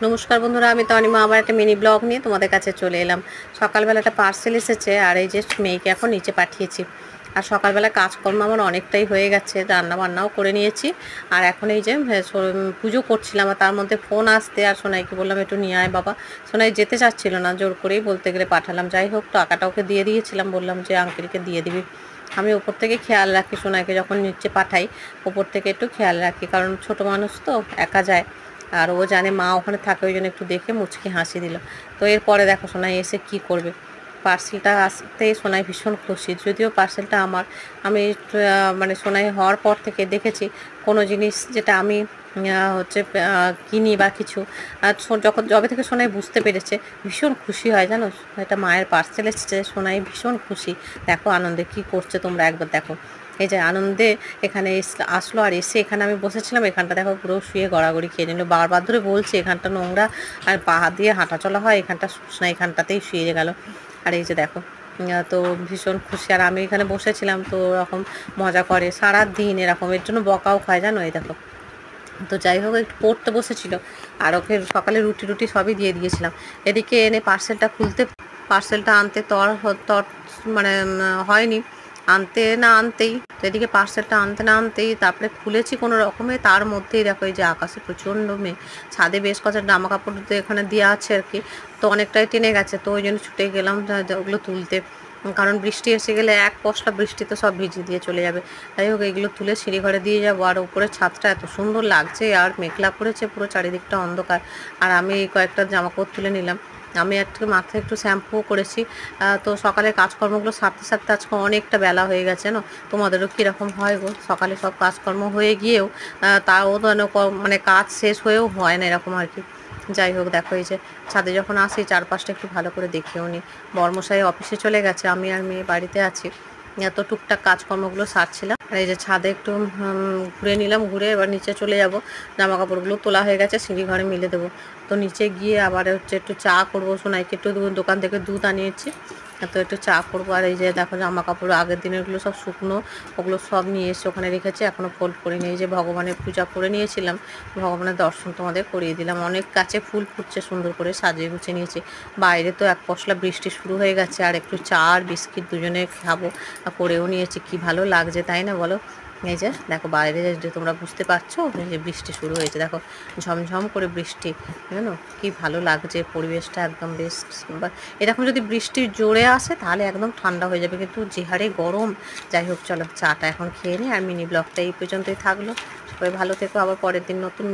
নমস্কার বন্ধুরা, আমি তনিমা আবার একটা মিনি ব্লগ নিয়ে তোমাদের কাছে চলে এলাম। সকালবেলা একটা পার্সেল এসেছে, আর এই যে মেয়েকে এখন নিচে পাঠিয়েছি। আর সকালবেলা কাজকর্ম আমার অনেকটাই হয়ে গেছে, রান্না বান্নাও করে নিয়েছি। আর এখন এই যে পুজো করছিলাম, আর তার মধ্যে ফোন আসতে, আর সোনাইকে বললাম একটু নিয়ে আয় বাবা। সোনাই যেতে চাচ্ছিল না, জোর করেই বলতে গেলে পাঠালাম। যাই হোক, টাকাটা ওকে দিয়ে দিয়েছিলাম, বললাম যে আঙ্কেলকে দিয়ে দিবি। আমি ওপর থেকে খেয়াল রাখি, সোনাইকে যখন নিচে পাঠাই ওপর থেকে একটু খেয়াল রাখি, কারণ ছোট মানুষ তো একা যায়। আর ও জানে মা ওখানে থাকে, ওই জন্য একটু দেখে মুচকি হাসি দিল। তো এরপরে দেখো সোনাই এসে কি করবে। পার্সেলটা আসতে সোনাই ভীষণ খুশি, যদিও পার্সেলটা আমার। আমি মানে সোনাই হওয়ার পর থেকে দেখেছি কোনো জিনিস যেটা আমি হচ্ছে কিনি বা কিছু, আর যখন যবে থেকে সোনাই বুঝতে পেরেছে ভীষণ খুশি হয়, জানো। এটা মায়ের পার্সেল এসেছে, সোনাই ভীষণ খুশি। দেখো আনন্দে কি করছে, তোমরা একবার দেখো। এই যে আনন্দে এখানে আসলো, আর এসে এখানে আমি বসেছিলাম, এখানটা দেখো পুরো শুয়ে গড়াগড়ি খেয়ে নিল। বারবার ধরে বলছে এখানটা নোংরা, আর পা দিয়ে হাঁটা চলা হয়, এখানটা শুকনা, এখানটাতেই শুয়ে গেল। আর এই যে দেখো, তো ভীষণ খুশি। আর আমি এখানে বসেছিলাম, তো ওরকম মজা করে সারা দিন এরকম, এর জন্য বকাও খায়, জানো। এই দেখো, তো যাই হোক একটু পড়তে বসেছিল, আর ওকে সকালে রুটি রুটি সবই দিয়ে দিয়েছিলাম। এদিকে এনে পার্সেলটা খুলতে, পার্সেলটা আনতে তর তর মানে হয়নি, আনতে না আনতেই, তো এদিকে পার্সেলটা আনতে না আনতেই তারপরে খুলেছি কোনো রকমে। তার মধ্যেই দেখো এই যে আকাশে প্রচণ্ড মেঘ, ছাদে বেশ কটা জামা কাপড় তো এখানে দেওয়া আছে আর কি, তো অনেকটাই টেনে গেছে, তো ওই জন্য ছুটে গেলাম ওগুলো তুলতে, কারণ বৃষ্টি এসে গেলে এক পশলা বৃষ্টিতে সব ভিজিয়ে দিয়ে চলে যাবে। যাই হোক এইগুলো তুলে সিঁড়ি ঘরে দিয়ে যাবো। আর উপরে ছাদটা এত সুন্দর লাগছে, আর মেঘলা করেছে, পুরো চারিদিকটা অন্ধকার। আর আমি এই কয়েকটা জামাকাপড় তুলে নিলাম। আমি মাথায় একটু শ্যাম্পুও করেছি। তো সকালে কাজকর্মগুলো সারতে সারতে আজকে অনেকটা বেলা হয়ে গেছে না। তোমাদেরও কীরকম হয় গো, সকালে সব কাজকর্ম হয়ে গিয়েও তাও মানে কাজ শেষ হয়েও হয় না এরকম আর কি। যাই হোক দেখো, এই যে ছাদে যখন আসি চারপাশটা একটু ভালো করে দেখেও নিই। বর্মশাই অফিসে চলে গেছে, আমি আর মেয়ে বাড়িতে আছি। এত টুকটাক কাজকর্মগুলো সারছিলাম। আর এই যে ছাদে একটু ঘুরে নিলাম, ঘুরে এবার নিচে চলে যাব। জামা কাপড়গুলো তোলা হয়ে গেছে, সিঁড়ি ঘরে মিলে দেবো। তো নিচে গিয়ে আবার হচ্ছে একটু চা করবো, সোনাইকে একটু দোকান থেকে দুধ আনিয়েছি, তো একটু চা করবো। আর এই যে দেখো জামা কাপড় আগের দিনেরগুলো সব শুকনো, ওগুলো সব নিয়ে এসে ওখানে রেখেছি, এখনও ফোল্ড করিনি। এই যে ভগবানের পূজা করে নিয়েছিলাম, ভগবানের দর্শন তোমাদের করিয়ে দিলাম। অনেক গাছে ফুল ফুটছে, সুন্দর করে সাজিয়ে গুছিয়ে নিয়েছি। বাইরে তো এক পশলা বৃষ্টি শুরু হয়ে গেছে, আর একটু চা আর বিস্কিট দুজনে খাবো, করেও নিয়েছি। কি ভালো লাগছে তাই না বলো। এই যে দেখো বাইরে যে তোমরা বুঝতে পারছো, এই যে বৃষ্টি শুরু হয়েছে, দেখো ঝমঝম করে বৃষ্টি, জানো কি ভালো লাগছে পরিবেশটা, একদম বেশ। এরকম যদি বৃষ্টি জোরে আসে তাহলে একদম ঠান্ডা হয়ে যাবে, কিন্তু যে হারে গরম। যাই হোক চলো চাটা এখন খেয়ে নিই, আর মিনি ব্লগটা এই পর্যন্তই থাকলো। সবাই ভালো থেকো, আবার পরের দিন নতুন